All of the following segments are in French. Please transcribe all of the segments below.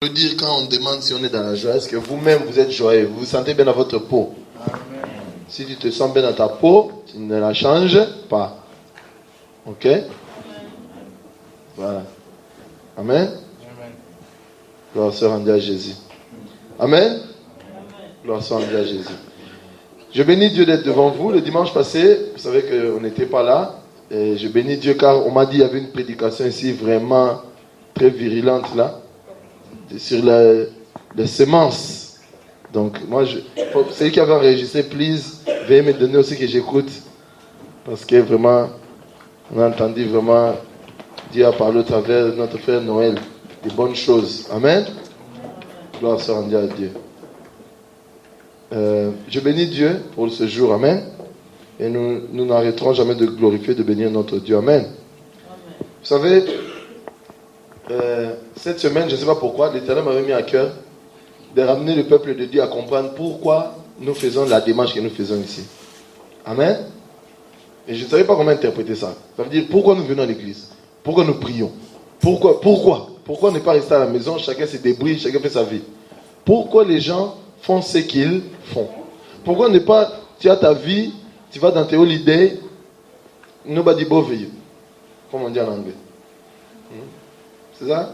Dire quand on demande si on est dans la joie, est-ce que vous-même vous êtes joyeux, vous vous sentez bien dans votre peau? Amen. Si tu te sens bien dans ta peau, tu ne la changes pas. Ok? Amen. Voilà. Amen. Amen. Gloire soit rendue à Jésus. Amen. Amen. Gloire soit rendue à Jésus. Je bénis Dieu d'être devant vous. Le dimanche passé, vous savez qu'on n'était pas là. Et je bénis Dieu car on m'a dit qu'il y avait une prédication ici vraiment très virulente là. Sur les semences. Donc, moi, celui qui avait enregistré, please, veuillez me donner aussi que j'écoute. Parce que vraiment, on a entendu vraiment Dieu a parlé au travers de notre frère Noël des bonnes choses. Amen. Gloire soit rendue à Dieu. Je bénis Dieu pour ce jour. Amen. Et nous n'arrêterons jamais de glorifier, de bénir notre Dieu. Amen. Vous savez, cette semaine, je ne sais pas pourquoi, l'Éternel m'avait mis à cœur de ramener le peuple de Dieu à comprendre pourquoi nous faisons la démarche que nous faisons ici. Amen. Et je ne savais pas comment interpréter ça. Ça veut dire pourquoi nous venons à l'église, pourquoi nous prions, pourquoi ne pas rester à la maison, chacun se débrouille, chacun fait sa vie. Pourquoi les gens font ce qu'ils font. Pourquoi ne pas, tu as ta vie, tu vas dans tes holidays, nobody bother you, comme on dit en anglais. C'est ça?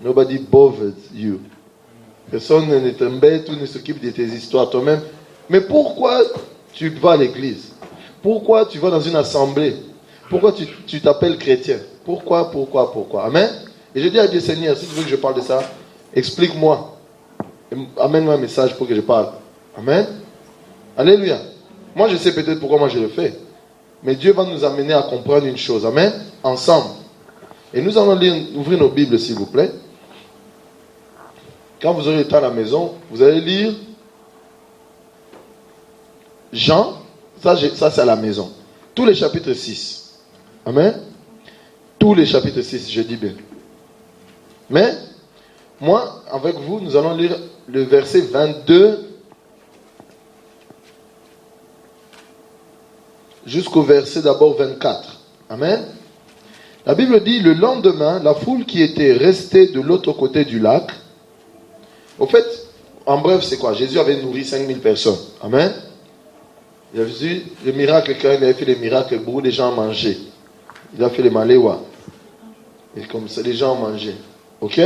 Nobody bothers you. Personne ne t'embête ou ne s'occupe de tes histoires toi-même. Mais pourquoi tu vas à l'église? Pourquoi tu vas dans une assemblée? Pourquoi tu t'appelles chrétien? Pourquoi? Amen? Et je dis à Dieu, Seigneur, si tu veux que je parle de ça, explique-moi. Amène-moi un message pour que je parle. Amen? Alléluia. Moi, je sais peut-être pourquoi moi je le fais. Mais Dieu va nous amener à comprendre une chose. Amen? Ensemble. Et nous allons ouvrir nos Bibles, s'il vous plaît. Quand vous aurez le temps à la maison, vous allez lire Jean, ça c'est à la maison. Tous les chapitres 6. Amen. Tous les chapitres 6, je dis bien. Mais, moi, avec vous, nous allons lire le verset 22 jusqu'au verset d'abord 24. Amen. La Bible dit, le lendemain, la foule qui était restée de l'autre côté du lac, au fait, en bref, c'est quoi? Jésus avait nourri 5000 personnes. Amen. Il a vu le miracle, quand il avait fait les miracles, beaucoup de gens mangeaient. Il a fait les maléwa. Et comme ça, les gens mangeaient. Ok?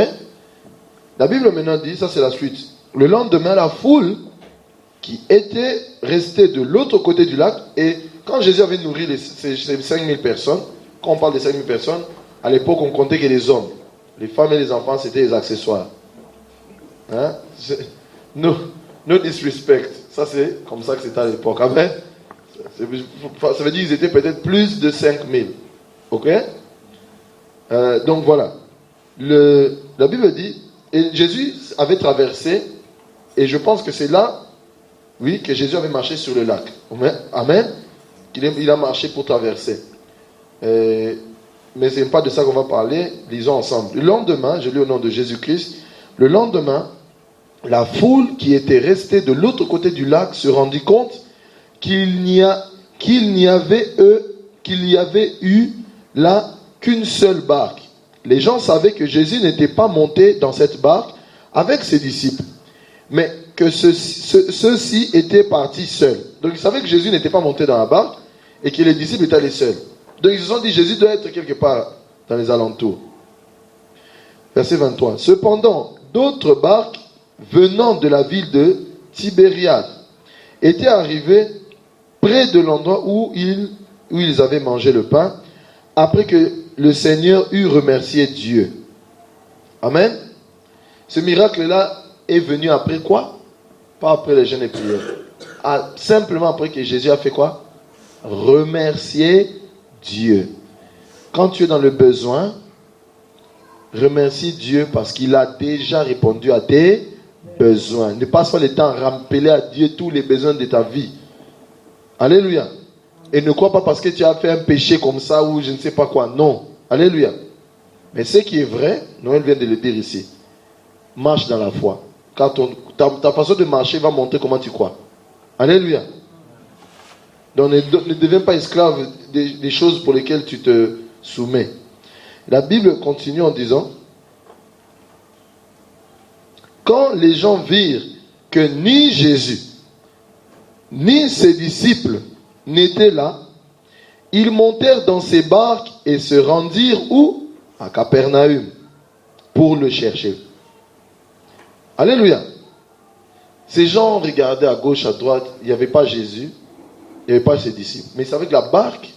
La Bible maintenant dit, ça c'est la suite. Le lendemain, la foule qui était restée de l'autre côté du lac, et quand Jésus avait nourri ces 5000 personnes, quand on parle de 5000 personnes, à l'époque on comptait que les hommes, les femmes et les enfants c'était les accessoires. Hein? No disrespect. Ça c'est comme ça que c'était à l'époque. Amen. Ça veut dire qu'ils étaient peut-être plus de 5000. Ok? Donc voilà. La Bible dit, et Jésus avait traversé, et je pense que c'est là, oui, que Jésus avait marché sur le lac. Amen. Il a marché pour traverser. Mais ce n'est pas de ça qu'on va parler. Lisons ensemble. Le lendemain, je lis au nom de Jésus-Christ. Le lendemain, la foule qui était restée de l'autre côté du lac se rendit compte qu'il n'y avait eu là qu'une seule barque. Les gens savaient que Jésus n'était pas monté dans cette barque avec ses disciples, mais que ceux-ci étaient partis seuls. Donc ils savaient que Jésus n'était pas monté dans la barque et que les disciples étaient les seuls. Donc ils se sont dit, Jésus doit être quelque part dans les alentours. Verset 23. Cependant, d'autres barques venant de la ville de Tibériade étaient arrivées près de l'endroit où ils avaient mangé le pain, après que le Seigneur eut remercié Dieu. Amen. Ce miracle-là est venu après quoi? Pas après les jeûnes et prières. Simplement après que Jésus a fait quoi? Remercier Dieu. Quand tu es dans le besoin, remercie Dieu parce qu'il a déjà répondu à tes besoins. Ne passe pas le temps à rappeler à Dieu tous les besoins de ta vie. Alléluia. Et ne crois pas parce que tu as fait un péché comme ça ou je ne sais pas quoi. Non. Alléluia. Mais ce qui est vrai, Noël vient de le dire ici. Marche dans la foi. Car ta façon de marcher va montrer comment tu crois. Alléluia. Donc ne deviens pas esclave des choses pour lesquelles tu te soumets. La Bible continue en disant, quand les gens virent que ni Jésus, ni ses disciples n'étaient là, ils montèrent dans ces barques et se rendirent où? À Capernaum, pour le chercher. Alléluia. Ces gens regardaient à gauche, à droite, il n'y avait pas Jésus, il n'y avait pas ses disciples. Mais ils savaient que la barque,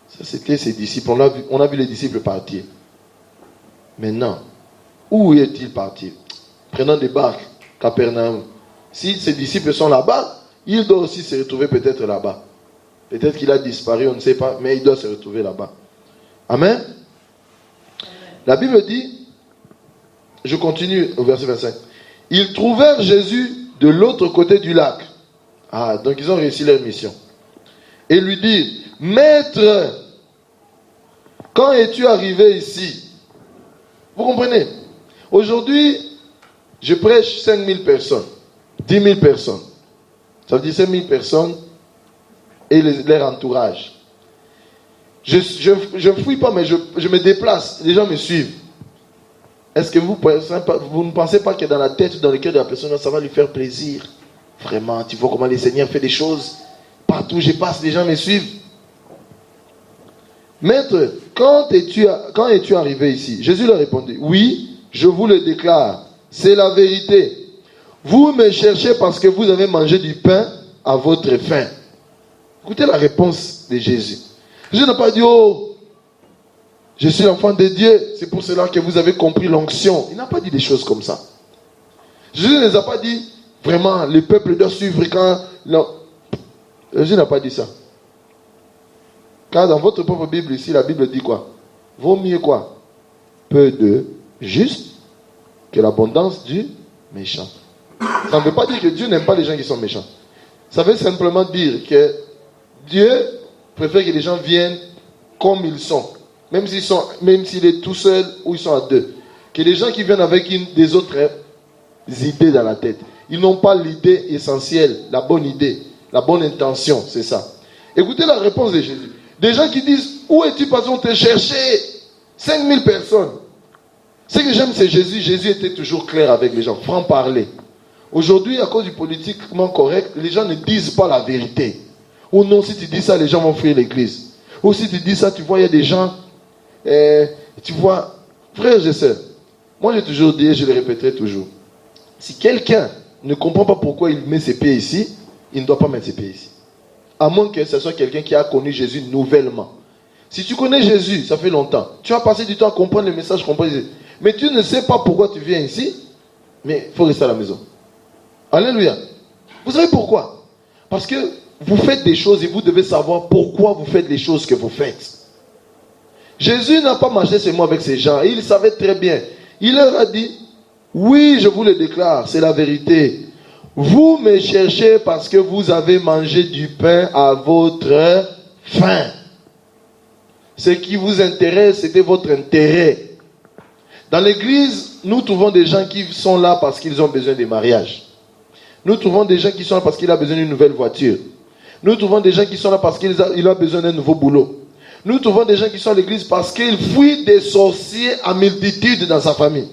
ça c'était ses disciples. On a vu les disciples partir. Maintenant, où est-il parti? Prenant des barques, Capernaum. Si ses disciples sont là-bas, il doit aussi se retrouver peut-être là-bas. Peut-être qu'il a disparu, on ne sait pas, mais il doit se retrouver là-bas. Amen. La Bible dit, je continue au verset 25. Ils trouvèrent Jésus de l'autre côté du lac. Ah, donc ils ont réussi leur mission. Et lui dirent, Maître, quand es-tu arrivé ici? Vous comprenez? Aujourd'hui, je prêche 5000 personnes, 10 000 personnes. Ça veut dire 5000 personnes et leur entourage. Je ne fouille pas, mais je me déplace. Les gens me suivent. Est-ce que vous ne pensez pas que dans la tête, dans le cœur de la personne, ça va lui faire plaisir? Vraiment, tu vois comment le Seigneur fait des choses. Partout où je passe, les gens me suivent. Maître, quand es-tu arrivé ici? Jésus leur répondit, oui, je vous le déclare, c'est la vérité. Vous me cherchez parce que vous avez mangé du pain à votre faim. Écoutez la réponse de Jésus. Jésus n'a pas dit, oh, je suis l'enfant de Dieu, c'est pour cela que vous avez compris l'onction. Il n'a pas dit des choses comme ça. Jésus ne les a pas dit, vraiment, le peuple doit suivre quand... Non. Jésus n'a pas dit ça. Car dans votre propre Bible ici, la Bible dit quoi? Vaut mieux quoi? Peu de juste que l'abondance du méchant. Ça ne veut pas dire que Dieu n'aime pas les gens qui sont méchants. Ça veut simplement dire que Dieu préfère que les gens viennent comme ils sont. Même s'il est tout seul ou ils sont à deux. Que les gens qui viennent avec des autres idées dans la tête. Ils n'ont pas l'idée essentielle, la bonne idée, la bonne intention, c'est ça. Écoutez la réponse de Jésus. Des gens qui disent, où es-tu parce qu'on te cherchait? 5000 personnes. Ce que j'aime, c'est Jésus. Jésus était toujours clair avec les gens, franc-parler. Aujourd'hui, à cause du politiquement correct, les gens ne disent pas la vérité. Ou non, si tu dis ça, les gens vont fuir l'église. Ou si tu dis ça, tu vois, il y a des gens, tu vois, frères et sœurs, moi j'ai toujours dit, et je le répéterai toujours, si quelqu'un ne comprend pas pourquoi il met ses pieds ici, il ne doit pas mettre ses pieds ici. À moins que ce soit quelqu'un qui a connu Jésus nouvellement. Si tu connais Jésus, ça fait longtemps, tu as passé du temps à comprendre le message, mais tu ne sais pas pourquoi tu viens ici, mais il faut rester à la maison. Alléluia. Vous savez pourquoi? Parce que vous faites des choses et vous devez savoir pourquoi vous faites les choses que vous faites. Jésus n'a pas marché ces mots avec ces gens. Il savait très bien. Il leur a dit, oui, je vous le déclare, c'est la vérité. Vous me cherchez parce que vous avez mangé du pain à votre faim. Ce qui vous intéresse, c'était votre intérêt. Dans l'église, nous trouvons des gens qui sont là parce qu'ils ont besoin de mariage. Nous trouvons des gens qui sont là parce qu'ils ont besoin d'une nouvelle voiture. Nous trouvons des gens qui sont là parce qu'ils ont besoin d'un nouveau boulot. Nous trouvons des gens qui sont à l'église parce qu'ils fuient des sorciers à multitude dans sa famille.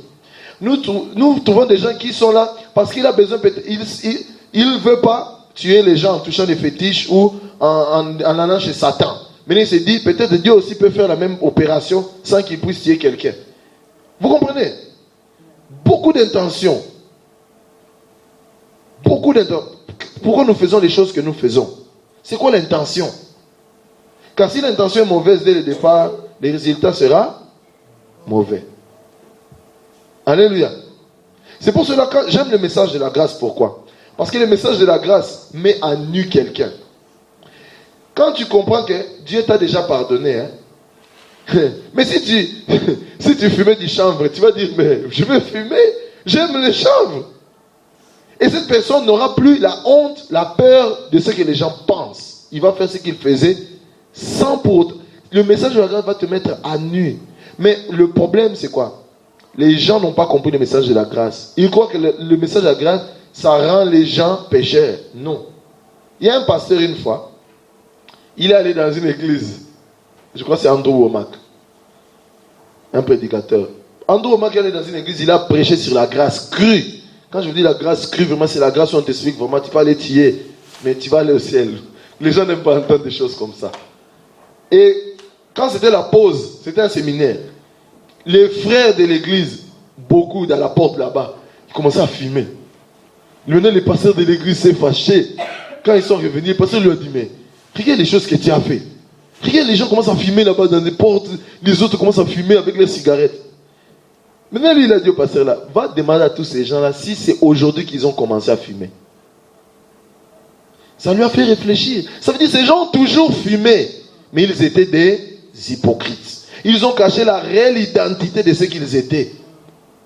Nous trouvons des gens qui sont là parce qu'il a besoin, il ne veut pas tuer les gens en touchant des fétiches ou en allant chez Satan. Mais il se dit, peut-être Dieu aussi peut faire la même opération sans qu'il puisse tuer quelqu'un. Vous comprenez? Beaucoup d'intentions. Pourquoi nous faisons les choses que nous faisons? C'est quoi l'intention? Car si l'intention est mauvaise dès le départ, le résultat sera mauvais. Alléluia. C'est pour cela que j'aime le message de la grâce. Pourquoi? Parce que le message de la grâce met à nu quelqu'un. Quand tu comprends que Dieu t'a déjà pardonné, mais si tu fumais du chanvre, tu vas dire, mais je veux fumer, j'aime le chanvre. Et cette personne n'aura plus la honte, la peur de ce que les gens pensent. Il va faire ce qu'il faisait sans pour autant. Le message de la grâce va te mettre à nu. Mais le problème, c'est quoi? Les gens n'ont pas compris le message de la grâce. Ils croient que le message de la grâce, ça rend les gens pécheurs. Non. Il y a un pasteur une fois, il est allé dans une église. Je crois que c'est Andrew Womack. Un prédicateur. Andrew Womack est allé dans une église, il a prêché sur la grâce crue. Quand je vous dis la grâce crue, vraiment, c'est la grâce où on t'explique vraiment, tu vas aller tuer, mais tu vas aller au ciel. Les gens n'aiment pas entendre des choses comme ça. Et quand c'était la pause, c'était un séminaire, les frères de l'église, beaucoup dans la porte là-bas, ils commençaient à fumer. Maintenant, les pasteurs de l'église s'est fâché. Quand ils sont revenus, le pasteur lui a dit, mais regarde les choses que tu as fait. Regarde, les gens commencent à fumer là-bas dans les portes, les autres commencent à fumer avec leurs cigarettes. Maintenant, lui, il a dit au pasteur là, va demander à tous ces gens-là si c'est aujourd'hui qu'ils ont commencé à fumer. Ça lui a fait réfléchir. Ça veut dire que ces gens ont toujours fumé, mais ils étaient des hypocrites. Ils ont caché la réelle identité de ce qu'ils étaient.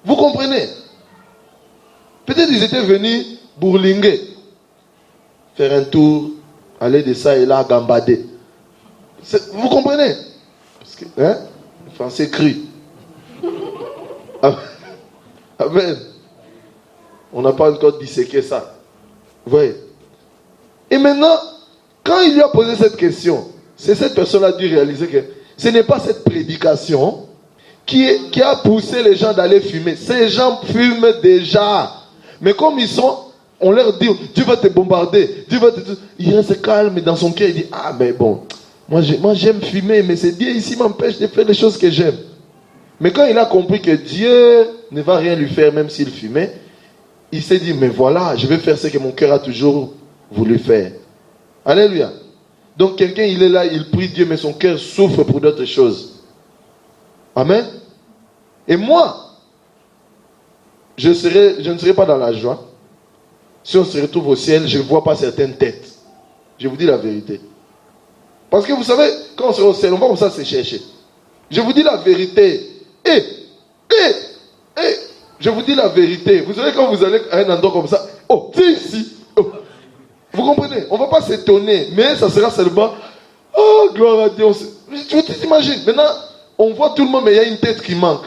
Vous comprenez? Peut-être ils étaient venus bourlinguer, faire un tour, aller de ça et là, gambader. Vous comprenez? Parce que, hein? Le français crie. Amen. On n'a pas encore disséqué ça. Vous voyez? Et maintenant, quand il lui a posé cette question, c'est cette personne-là qui a dû réaliser que ce n'est pas cette prédication qui a poussé les gens d'aller fumer. Ces gens fument déjà. Mais comme ils sont, on leur dit, Dieu va te bombarder. Dieu va te... Il reste calme dans son cœur. Il dit, ah mais bon, moi j'aime fumer, mais c'est Dieu ici m'empêche de faire les choses que j'aime. Mais quand il a compris que Dieu ne va rien lui faire même s'il fumait, il s'est dit, mais voilà, je vais faire ce que mon cœur a toujours voulu faire. Alléluia. Donc quelqu'un, il est là, il prie Dieu, mais son cœur souffre pour d'autres choses. Amen. Et moi, je ne serai pas dans la joie. Si on se retrouve au ciel, je ne vois pas certaines têtes. Je vous dis la vérité. Parce que vous savez, quand on sera au ciel, on va comme ça se chercher. Je vous dis la vérité. Je vous dis la vérité. Vous savez, quand vous allez à un endroit comme ça, oh, c'est ici. Oh. Vous comprenez? On ne va pas s'étonner, mais ça sera seulement, oh, gloire à Dieu. Tu t'imagines, maintenant, on voit tout le monde, mais il y a une tête qui manque.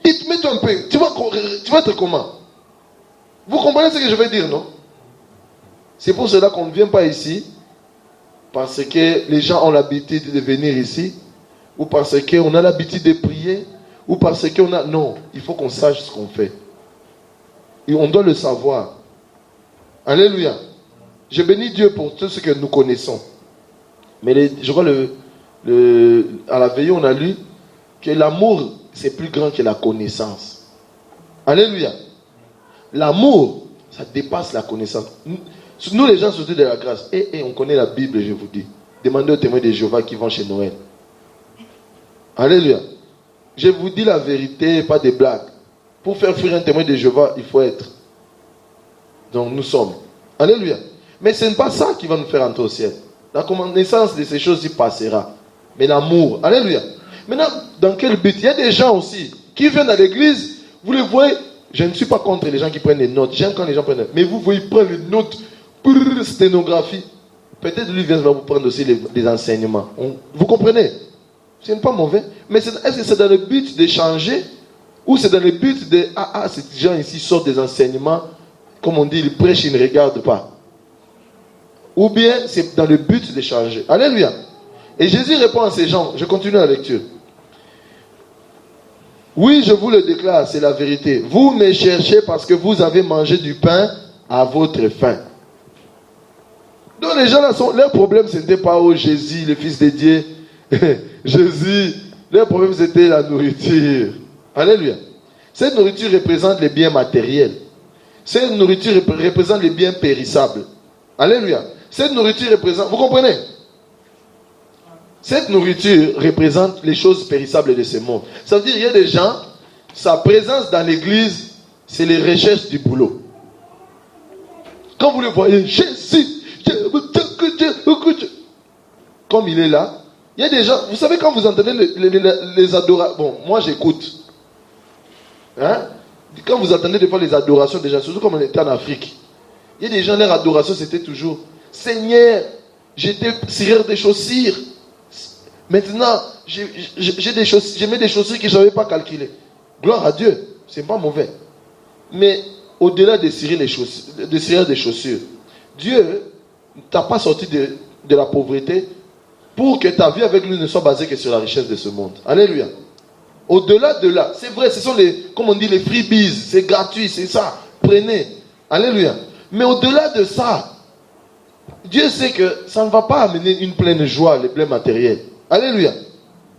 Mets-toi un peu. Tu vas être comment? Vous comprenez ce que je veux dire, non? C'est pour cela qu'on ne vient pas ici, parce que les gens ont l'habitude de venir ici, ou parce qu'on a l'habitude de prier, ou parce qu'on a... Non, il faut qu'on sache ce qu'on fait. Et on doit le savoir. Alléluia. Je bénis Dieu pour tout ce que nous connaissons. Mais je crois à la veillée, on a lu que l'amour, c'est plus grand que la connaissance. Alléluia. L'amour, ça dépasse la connaissance. Nous, les gens, surtout de la grâce, on connaît la Bible, je vous dis. Demandez aux témoins de Jéhovah qui vont chez Noël. Alléluia. Je vous dis la vérité, pas des blagues. Pour faire fuir un témoin de Jéhovah, il faut être. Donc nous sommes. Alléluia. Mais ce n'est pas ça qui va nous faire entrer au ciel. La connaissance de ces choses y passera. Mais l'amour. Alléluia. Maintenant, dans quel but? Il y a des gens aussi qui viennent à l'église, vous les voyez. Je ne suis pas contre les gens qui prennent des notes. J'aime quand les gens prennent des notes. Mais vous voyez, ils prennent les notes pour sténographie. Peut-être lui vient vous prendre aussi les enseignements. Vous comprenez? Ce n'est pas mauvais. Mais est-ce que c'est dans le but d'échanger? Ou c'est dans le but de... ces gens ici sortent des enseignements. Comme on dit, ils prêchent, ils ne regardent pas. Ou bien c'est dans le but d'échanger. Alléluia. Et Jésus répond à ces gens. Je continue la lecture. Oui, je vous le déclare, c'est la vérité. Vous me cherchez parce que vous avez mangé du pain à votre faim. Donc les gens là, leur problème, ce n'était pas Jésus, le Fils de Dieu. Jésus, leur problème, c'était la nourriture. Alléluia. Cette nourriture représente les biens matériels. Cette nourriture représente les biens périssables. Alléluia. Cette nourriture représente... Vous comprenez? Cette nourriture représente les choses périssables de ce monde. Ça veut dire qu'il y a des gens, sa présence dans l'église, c'est les recherches du boulot. Quand vous le voyez, Jésus, comme il est là, il y a des gens, vous savez quand vous entendez les adorations, bon, moi j'écoute. Hein? Quand vous entendez des fois les adorations des gens, surtout comme on était en Afrique, il y a des gens, leur adoration c'était toujours, Seigneur, j'étais cireur des chaussures. Maintenant, je mets des chaussures que je n'avais pas calculées. Gloire à Dieu, c'est pas mauvais. Mais au-delà de cirer des chaussures, Dieu ne t'a pas sorti de la pauvreté pour que ta vie avec lui ne soit basée que sur la richesse de ce monde. Alléluia. Au-delà de là, c'est vrai, ce sont comme on dit, les freebies, c'est gratuit, c'est ça. Prenez. Alléluia. Mais au-delà de ça, Dieu sait que ça ne va pas amener une pleine joie, les pleins matériels. Alléluia.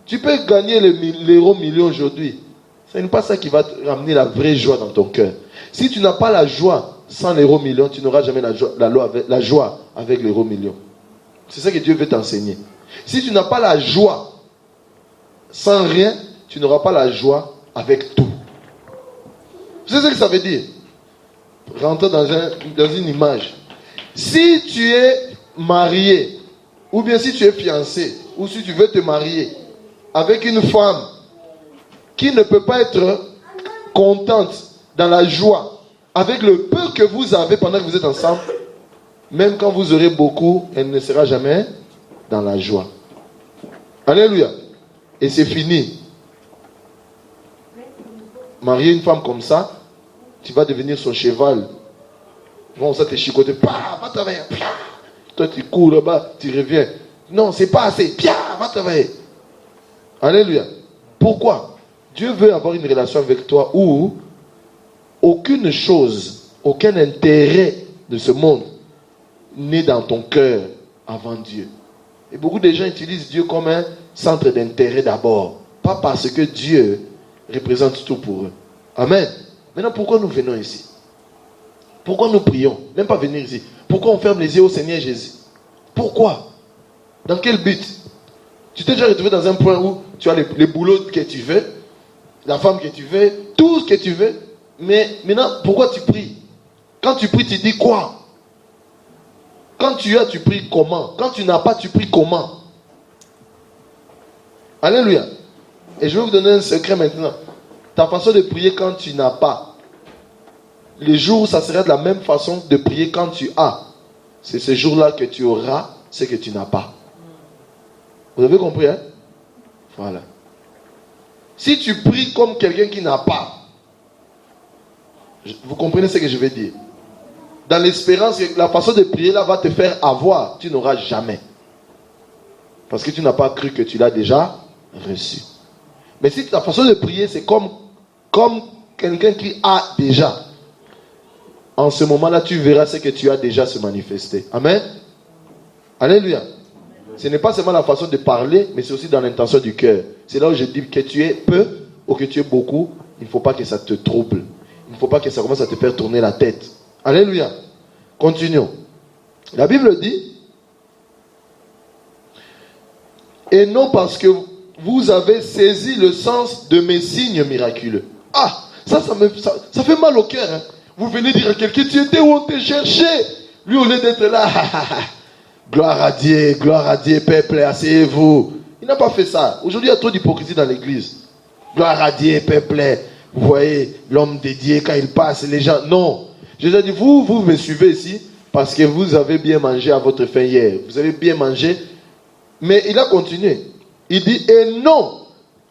Tu peux gagner l'euro million aujourd'hui. Ce n'est pas ça qui va te ramener la vraie joie dans ton cœur. Si tu n'as pas la joie sans l'euro million, tu n'auras jamais la joie avec l'euro million. C'est ça que Dieu veut t'enseigner. Si tu n'as pas la joie sans rien, tu n'auras pas la joie avec tout. C'est ce que ça veut dire. Rentre dans une image. Si tu es marié, ou bien si tu es fiancé, ou si tu veux te marier avec une femme qui ne peut pas être contente dans la joie avec le peu que vous avez pendant que vous êtes ensemble, même quand vous aurez beaucoup, elle ne sera jamais dans la joie. Alléluia. Et c'est fini. Marier une femme comme ça, tu vas devenir son cheval. Bon, ça te chicote. Va travailler. Toi, tu cours là-bas, tu reviens. Non, c'est pas assez. Va travailler. Alléluia. Pourquoi? Dieu veut avoir une relation avec toi où aucune chose, aucun intérêt de ce monde n'est dans ton cœur avant Dieu. Et beaucoup de gens utilisent Dieu comme un centre d'intérêt d'abord. Pas parce que Dieu représente tout pour eux. Amen. Maintenant, pourquoi nous venons ici? Pourquoi nous prions? Même pas venir ici. Pourquoi on ferme les yeux au Seigneur Jésus? Pourquoi? Dans quel but? Tu t'es déjà retrouvé dans un point où tu as les boulots que tu veux, la femme que tu veux, tout ce que tu veux. Mais maintenant, pourquoi tu pries? Quand tu pries, tu dis quoi? Quand tu as, tu pries comment? Quand tu n'as pas, tu pries comment? Alléluia. Et je vais vous donner un secret maintenant. Ta façon de prier quand tu n'as pas. Les jours où ça sera de la même façon de prier quand tu as. C'est ce jour-là que tu auras ce que tu n'as pas. Vous avez compris, hein? Voilà. Si tu pries comme quelqu'un qui n'a pas, vous comprenez ce que je veux dire? Dans l'espérance, la façon de prier là va te faire avoir. Tu n'auras jamais. Parce que tu n'as pas cru que tu l'as déjà reçu. Mais si ta façon de prier, c'est comme quelqu'un qui a déjà. En ce moment-là, tu verras ce que tu as déjà se manifester. Amen. Alléluia. Ce n'est pas seulement la façon de parler, mais c'est aussi dans l'intention du cœur. C'est là où je dis que tu es peu ou que tu es beaucoup, il ne faut pas que ça te trouble. Il ne faut pas que ça commence à te faire tourner la tête. Alléluia. Continuons. La Bible dit, et non parce que vous avez saisi le sens de mes signes miraculeux. Ah, ça fait mal au cœur. Hein. Vous venez dire à quelqu'un, tu étais où on te cherchait? Lui, au lieu d'être là, gloire à Dieu, peuple, asseyez-vous. Il n'a pas fait ça. Aujourd'hui, il y a trop d'hypocrisie dans l'église. Gloire à Dieu, peuple. Vous voyez, l'homme de Dieu, quand il passe, les gens... Non. Je vous ai dit, vous me suivez ici parce que vous avez bien mangé à votre faim hier. Vous avez bien mangé. Mais il a continué. Il dit, et non,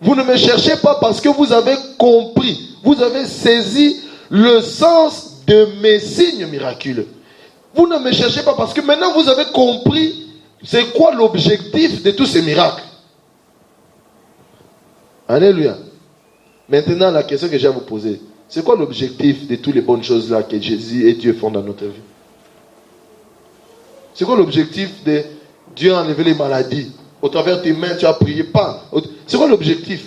vous ne me cherchez pas parce que vous avez compris. Vous avez saisi le sens de mes signes miraculeux. Vous ne me cherchez pas parce que maintenant vous avez compris c'est quoi l'objectif de tous ces miracles. Alléluia. Maintenant, la question que j'ai à vous poser, c'est quoi l'objectif de toutes les bonnes choses là que Jésus et Dieu font dans notre vie? C'est quoi l'objectif de Dieu a enlevé les maladies? Au travers de tes mains, tu as prié, pas. C'est quoi l'objectif?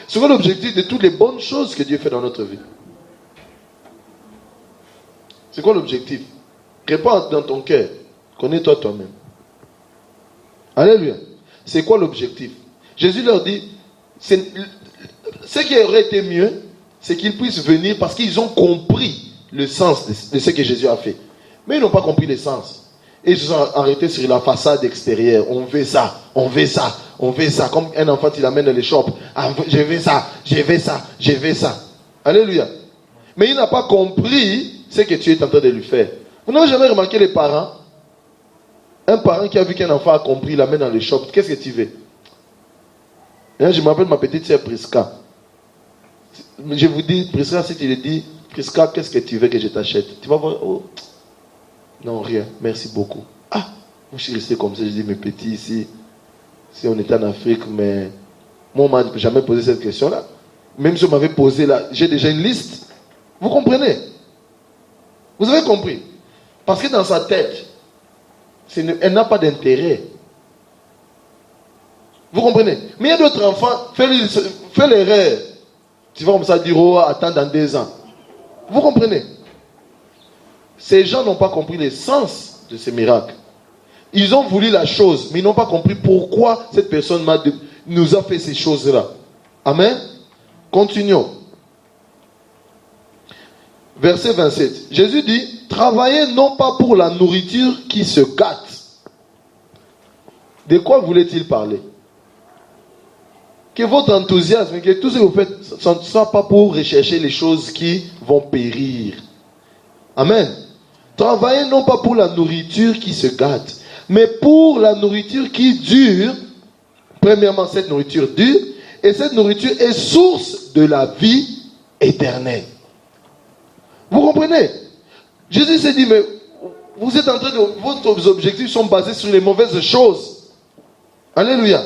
C'est quoi l'objectif de toutes les bonnes choses que Dieu fait dans notre vie? C'est quoi l'objectif? Réponds dans ton cœur. Connais-toi toi-même. Alléluia. C'est quoi l'objectif? Jésus leur dit, ce qui aurait été mieux, c'est qu'ils puissent venir parce qu'ils ont compris le sens de ce que Jésus a fait. Mais ils n'ont pas compris le sens. Et ils se sont arrêtés sur la façade extérieure. On veut ça, on veut ça, on veut ça. Comme un enfant, il amène dans les shops. Ah, je veux ça, je veux ça, je veux ça. Alléluia. Mais il n'a pas compris ce que tu es en train de lui faire. Vous n'avez jamais remarqué les parents? Un parent qui a vu qu'un enfant a compris, il l'amène dans les shops. Qu'est-ce que tu veux? Et là, je m'appelle ma petite sœur Prisca. Je vous dis, Prisca, si tu lui dis, Prisca, qu'est-ce que tu veux que je t'achète? Tu vas voir, oh, non, rien, merci beaucoup. Ah, moi je suis resté comme ça, je dis, mes petits ici, si on était en Afrique, mais moi on m'a jamais posé cette question-là. Même si on m'avait posé là, j'ai déjà une liste. Vous comprenez? Vous avez compris? Parce que dans sa tête, elle n'a pas d'intérêt. Vous comprenez? Mais il y a d'autres enfants, fais l'erreur. Tu vas comme ça dire, oh, attends dans 2 ans. Vous comprenez? Ces gens n'ont pas compris le sens de ces miracles. Ils ont voulu la chose, mais ils n'ont pas compris pourquoi cette personne nous a fait ces choses-là. Amen. Continuons. Verset 27. Jésus dit, travaillez non pas pour la nourriture qui se gâte. De quoi voulait-il parler? Que votre enthousiasme, que tout ce que vous faites, ce ne soit pas pour rechercher les choses qui vont périr. Amen. Travaillez non pas pour la nourriture qui se gâte, mais pour la nourriture qui dure. Premièrement, cette nourriture dure, et cette nourriture est source de la vie éternelle. Vous comprenez? Jésus s'est dit, mais vous êtes en train de... Vos objectifs sont basés sur les mauvaises choses. Alléluia.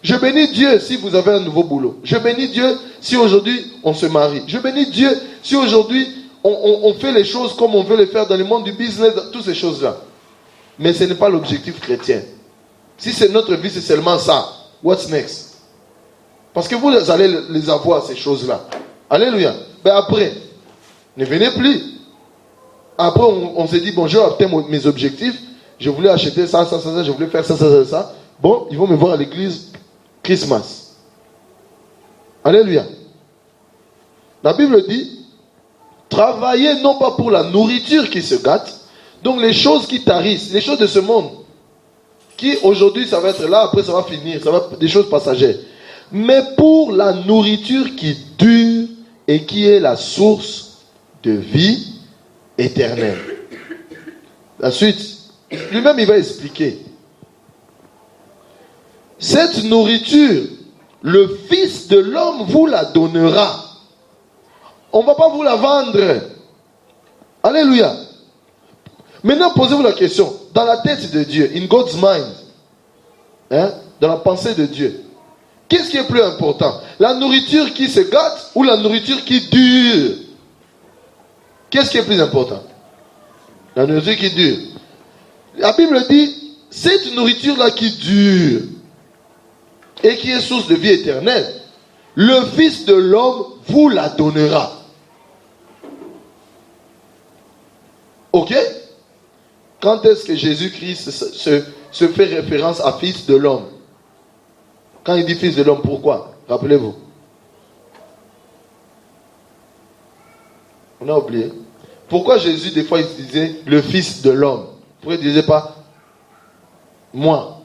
Je bénis Dieu si vous avez un nouveau boulot. Je bénis Dieu si aujourd'hui on se marie. Je bénis Dieu si aujourd'hui on fait les choses comme on veut les faire dans le monde du business, toutes ces choses-là. Mais ce n'est pas l'objectif chrétien. Si c'est notre vie, c'est seulement ça. What's next? Parce que vous allez les avoir, ces choses-là. Alléluia. Mais après, ne venez plus. Après, on s'est dit, bon, je vais atteindre mes objectifs. Je voulais acheter ça, je voulais faire ça. Bon, ils vont me voir à l'église Christmas. Alléluia. La Bible dit, travaillez non pas pour la nourriture qui se gâte, donc les choses qui tarissent, les choses de ce monde, qui aujourd'hui ça va être là, après ça va finir, ça va être des choses passagères, mais pour la nourriture qui dure et qui est la source de vie éternelle. La suite, lui-même il va expliquer. Cette nourriture, le Fils de l'homme vous la donnera. On ne va pas vous la vendre. Alléluia. Maintenant, posez-vous la question. Dans la tête de Dieu, in God's mind, dans la pensée de Dieu, qu'est-ce qui est plus important? La nourriture qui se gâte ou la nourriture qui dure? Qu'est-ce qui est plus important? La nourriture qui dure. La Bible dit, cette nourriture-là qui dure et qui est source de vie éternelle, le Fils de l'homme vous la donnera. Ok? Quand est-ce que Jésus-Christ se fait référence à Fils de l'homme? Quand il dit Fils de l'homme, pourquoi? Rappelez-vous. On a oublié. Pourquoi Jésus, des fois, il disait le Fils de l'homme? Pourquoi il ne disait pas moi?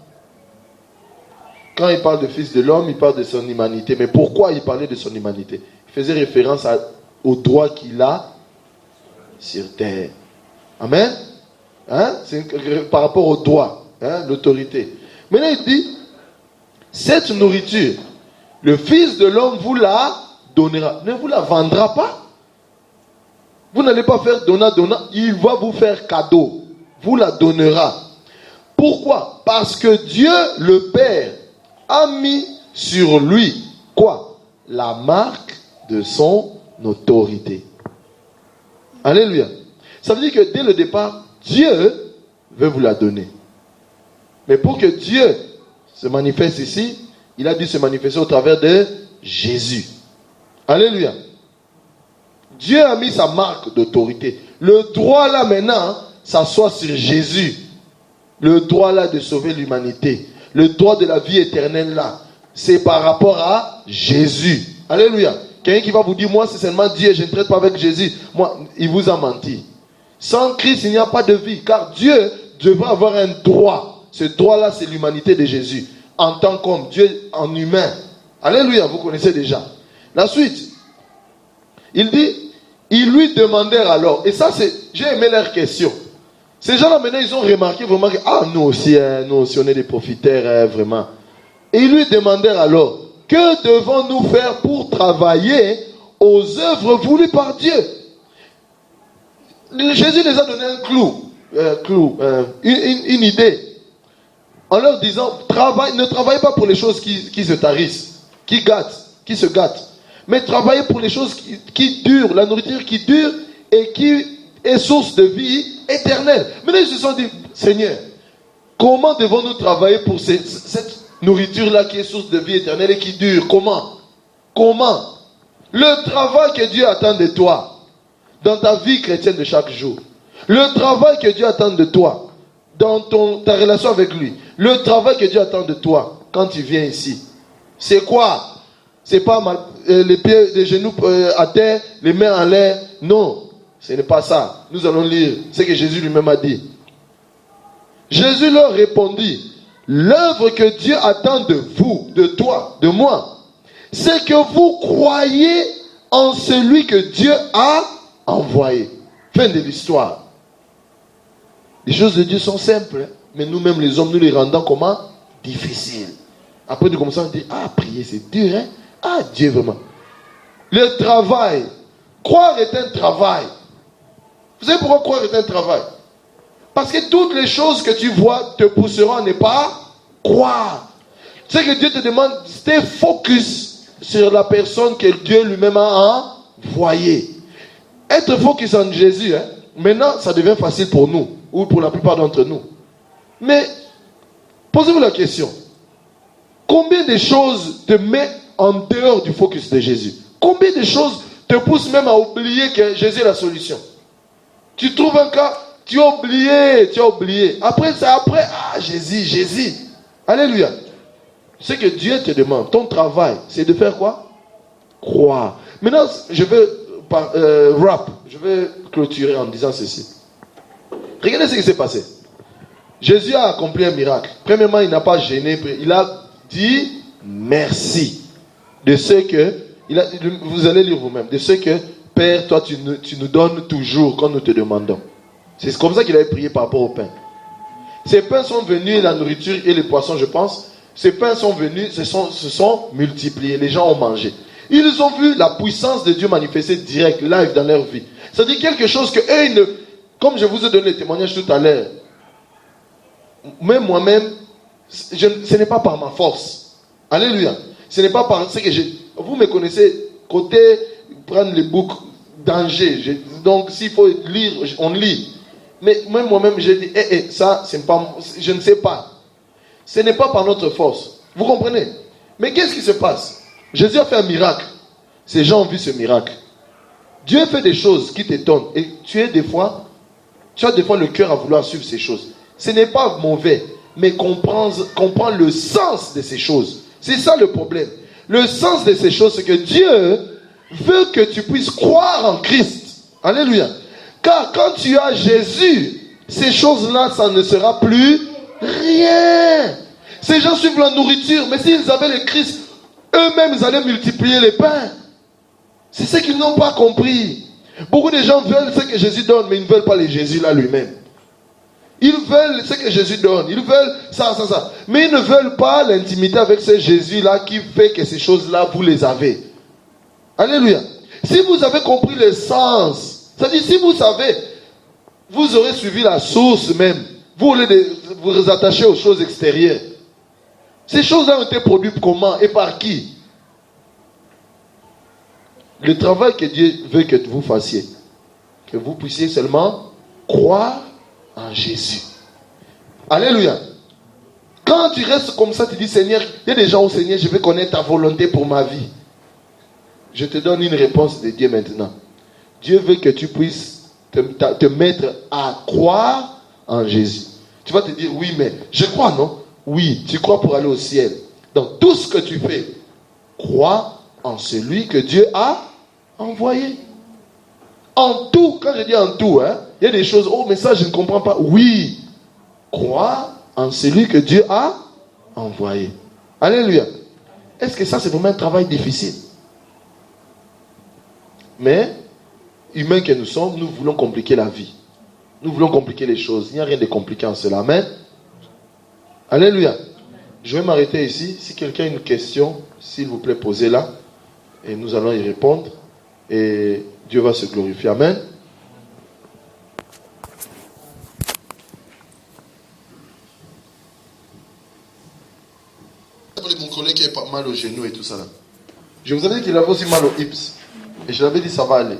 Quand il parle de Fils de l'homme, il parle de son humanité. Mais pourquoi il parlait de son humanité? Il faisait référence au droit qu'il a sur terre. Amen? C'est par rapport au droit, l'autorité. Maintenant, il dit, cette nourriture, le Fils de l'homme vous la donnera. Ne vous la vendra pas. Vous n'allez pas faire donna. Il va vous faire cadeau. Vous la donnera. Pourquoi? Parce que Dieu, le Père, a mis sur lui, quoi? La marque de son autorité. Alléluia. Ça veut dire que dès le départ, Dieu veut vous la donner. Mais pour que Dieu se manifeste ici, il a dû se manifester au travers de Jésus. Alléluia. Dieu a mis sa marque d'autorité. Le droit là maintenant s'assoit sur Jésus. Le droit là de sauver l'humanité. Le droit de la vie éternelle là, c'est par rapport à Jésus. Alléluia. Quelqu'un qui va vous dire, moi c'est seulement Dieu, je ne traite pas avec Jésus. Moi, il vous a menti. Sans Christ, il n'y a pas de vie. Car Dieu devrait avoir un droit. Ce droit-là, c'est l'humanité de Jésus. En tant qu'homme, Dieu en humain. Alléluia, vous connaissez déjà. La suite. Il dit, ils lui demandèrent alors. Et ça, j'ai aimé leur question. Ces gens-là, maintenant, ils ont remarqué vraiment que, nous aussi, on est des profiteurs, vraiment. Et ils lui demandèrent alors, que devons-nous faire pour travailler aux œuvres voulues par Dieu? Jésus les a donné un une idée. En leur disant, ne travaillez pas pour les choses qui se tarissent, qui se gâtent. Mais travaillez pour les choses qui durent, la nourriture qui dure et qui est source de vie éternelle. Maintenant, ils se sont dit, Seigneur, comment devons-nous travailler pour cette nourriture-là qui est source de vie éternelle et qui dure? Comment? Le travail que Dieu attend de toi, dans ta vie chrétienne de chaque jour. Le travail que Dieu attend de toi, dans ta relation avec lui. Le travail que Dieu attend de toi, quand tu viens ici. C'est quoi? C'est pas les pieds, les genoux à terre, les mains en l'air. Non, ce n'est pas ça. Nous allons lire ce que Jésus lui-même a dit. Jésus leur répondit, l'œuvre que Dieu attend de vous, de toi, de moi, c'est que vous croyez en celui que Dieu a envoyé. Fin de l'histoire. Les choses de Dieu sont simples, mais nous-mêmes les hommes, nous les rendons comment? Difficiles. Après nous commençons à dire, prier c'est dur, hein? Dieu vraiment. Le travail. Croire est un travail. Vous savez pourquoi croire est un travail? Parce que toutes les choses que tu vois te pousseront à ne pas croire. Ce que Dieu te demande, c'est focus sur la personne que Dieu lui-même a envoyée. Être focus en Jésus, maintenant, ça devient facile pour nous, ou pour la plupart d'entre nous. Mais, posez-vous la question. Combien de choses te met en dehors du focus de Jésus? Combien de choses te poussent même à oublier que Jésus est la solution? Tu trouves un cas, tu as oublié. Après, Jésus. Alléluia. Ce que Dieu te demande, ton travail, c'est de faire quoi? Croire. Maintenant, je vais clôturer en disant ceci. Regardez ce qui s'est passé. Jésus a accompli un miracle. Premièrement, il n'a pas gêné, il a dit merci de ce que, vous allez lire vous-même, de ce que, Père, toi tu nous donnes toujours quand nous te demandons. C'est comme ça qu'il avait prié par rapport au pain. Ces pains sont venus, la nourriture et les poissons, je pense, ces pains sont venus, se sont multipliés, les gens ont mangé. Ils ont vu la puissance de Dieu manifester direct, live dans leur vie. C'est-à-dire quelque chose que eux, comme je vous ai donné le témoignage tout à l'heure, même moi-même, ce n'est pas par ma force. Alléluia. Ce n'est pas par ce que vous me connaissez, côté prendre les boucs, danger. Donc s'il faut lire, on lit. Mais même moi-même, j'ai dit, ça, c'est pas, je ne sais pas. Ce n'est pas par notre force. Vous comprenez? Mais qu'est-ce qui se passe? Jésus a fait un miracle. Ces gens ont vu ce miracle. Dieu fait des choses qui t'étonnent. Et tu as des fois le cœur à vouloir suivre ces choses. Ce n'est pas mauvais, mais comprends le sens de ces choses. C'est ça le problème. Le sens de ces choses, c'est que Dieu veut que tu puisses croire en Christ. Alléluia. Car quand tu as Jésus, ces choses-là, ça ne sera plus rien. Ces gens suivent la nourriture, mais s'ils avaient le Christ, eux-mêmes, ils allaient multiplier les pains. C'est ce qu'ils n'ont pas compris. Beaucoup de gens veulent ce que Jésus donne, mais ils ne veulent pas le Jésus là lui-même. Ils veulent ce que Jésus donne. Ils veulent ça. Mais ils ne veulent pas l'intimité avec ce Jésus-là qui fait que ces choses-là, vous les avez. Alléluia. Si vous avez compris le sens, c'est-à-dire si vous savez, vous aurez suivi la source même. Vous voulez vous attacher aux choses extérieures. Ces choses-là ont été produites comment et par qui? Le travail que Dieu veut que vous fassiez, que vous puissiez seulement croire en Jésus. Alléluia. Quand tu restes comme ça, tu dis Seigneur, il y a des gens au Seigneur, je veux connaître ta volonté pour ma vie. Je te donne une réponse de Dieu maintenant. Dieu veut que tu puisses te mettre à croire en Jésus. Tu vas te dire oui, mais je crois, non? Oui, tu crois pour aller au ciel. Donc tout ce que tu fais, crois en celui que Dieu a envoyé. En tout, quand je dis en tout, il y a des choses, mais ça je ne comprends pas. Oui, crois en celui que Dieu a envoyé. Alléluia. Est-ce que ça c'est vraiment un travail difficile? Mais, humains que nous sommes, nous voulons compliquer la vie. Nous voulons compliquer les choses. Il n'y a rien de compliqué en cela. Amen. Alléluia. Je vais m'arrêter ici. Si quelqu'un a une question, s'il vous plaît, posez-la. Et nous allons y répondre. Et Dieu va se glorifier. Amen. Mon collègue qui a pas mal au genou et tout ça là. Je vous avais dit qu'il avait aussi mal aux hips. Et je l'avais dit ça va aller.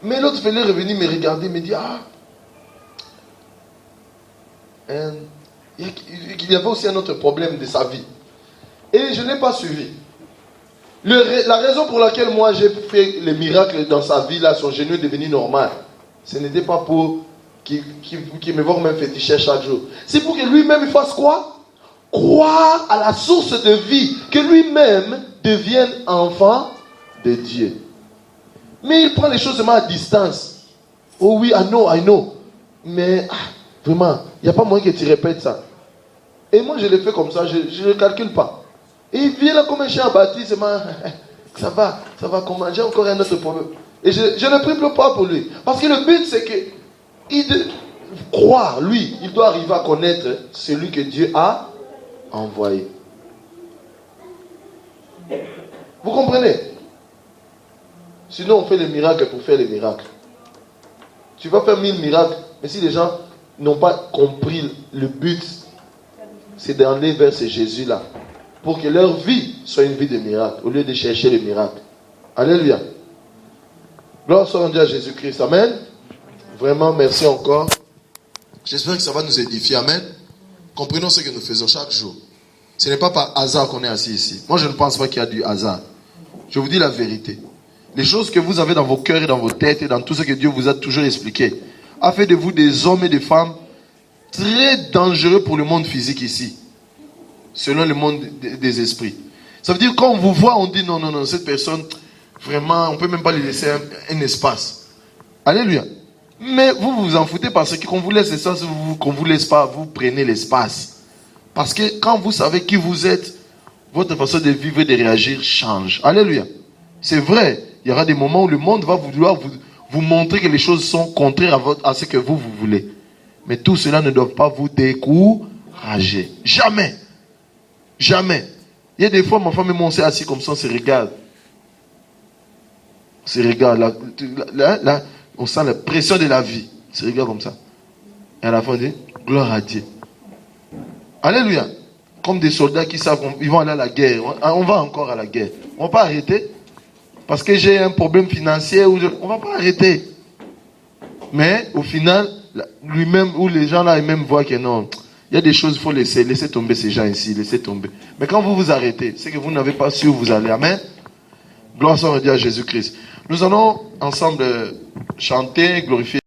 Mais l'autre fallait revenir me regarder, me dire, il y avait aussi un autre problème de sa vie. Et je n'ai pas suivi. La raison pour laquelle moi j'ai fait les miracles dans sa vie, là, son genou est devenu normal, ce n'était pas pour qu'il me voie même féticher chaque jour. C'est pour que lui-même il fasse quoi? Croire à la source de vie, que lui-même devienne enfant de Dieu. Mais il prend les choses seulement à distance. Oh oui, I know. Mais vraiment, il n'y a pas moyen que tu répètes ça. Et moi je le fais comme ça, je ne calcule pas. Et il vient là comme un chien abattu, ça va, comment? J'ai encore un autre problème. Et je ne prie plus pas pour lui. Parce que le but c'est que croire, lui, il doit arriver à connaître celui que Dieu a envoyé. Vous comprenez? Sinon on fait les miracles pour faire les miracles. Tu vas faire 1000 miracles, mais si les gens n'ont pas compris le but, c'est d'aller vers ce Jésus-là, pour que leur vie soit une vie de miracle, au lieu de chercher les miracles. Alléluia. Gloire soit rendue à Jésus-Christ. Amen. Vraiment, merci encore. J'espère que ça va nous édifier. Amen. Comprenons ce que nous faisons chaque jour. Ce n'est pas par hasard qu'on est assis ici. Moi, je ne pense pas qu'il y a du hasard. Je vous dis la vérité. Les choses que vous avez dans vos cœurs et dans vos têtes et dans tout ce que Dieu vous a toujours expliqué a fait de vous des hommes et des femmes très dangereux pour le monde physique ici, selon le monde des esprits. Ça veut dire quand on vous voit, on dit non, cette personne, vraiment, on ne peut même pas lui laisser un espace. Alléluia. Mais vous vous en foutez parce que quand vous laisse l'espace, qu'on ne vous laisse pas, vous prenez l'espace. Parce que quand vous savez qui vous êtes, votre façon de vivre et de réagir change. Alléluia. C'est vrai, il y aura des moments où le monde va vouloir vous montrer que les choses sont contraires à ce que vous voulez. Mais tout cela ne doit pas vous décourager. Jamais. Jamais. Il y a des fois, ma femme et moi, on s'est assis comme ça, on se regarde. On se regarde. Là, on sent la pression de la vie. On se regarde comme ça. Et à la fin, on dit, gloire à Dieu. Alléluia. Comme des soldats qui savent qu'ils vont aller à la guerre. On va encore à la guerre. On ne va pas arrêter. Parce que j'ai un problème financier. On ne va pas arrêter. Mais au final, lui-même, ou les gens là, ils même voient que non. Il y a des choses qu'il faut laisser tomber ces gens ici. Laisser tomber. Mais quand vous vous arrêtez, c'est que vous n'avez pas su où vous allez. Amen. Gloire soit rendue à Jésus-Christ. Nous allons ensemble chanter, glorifier.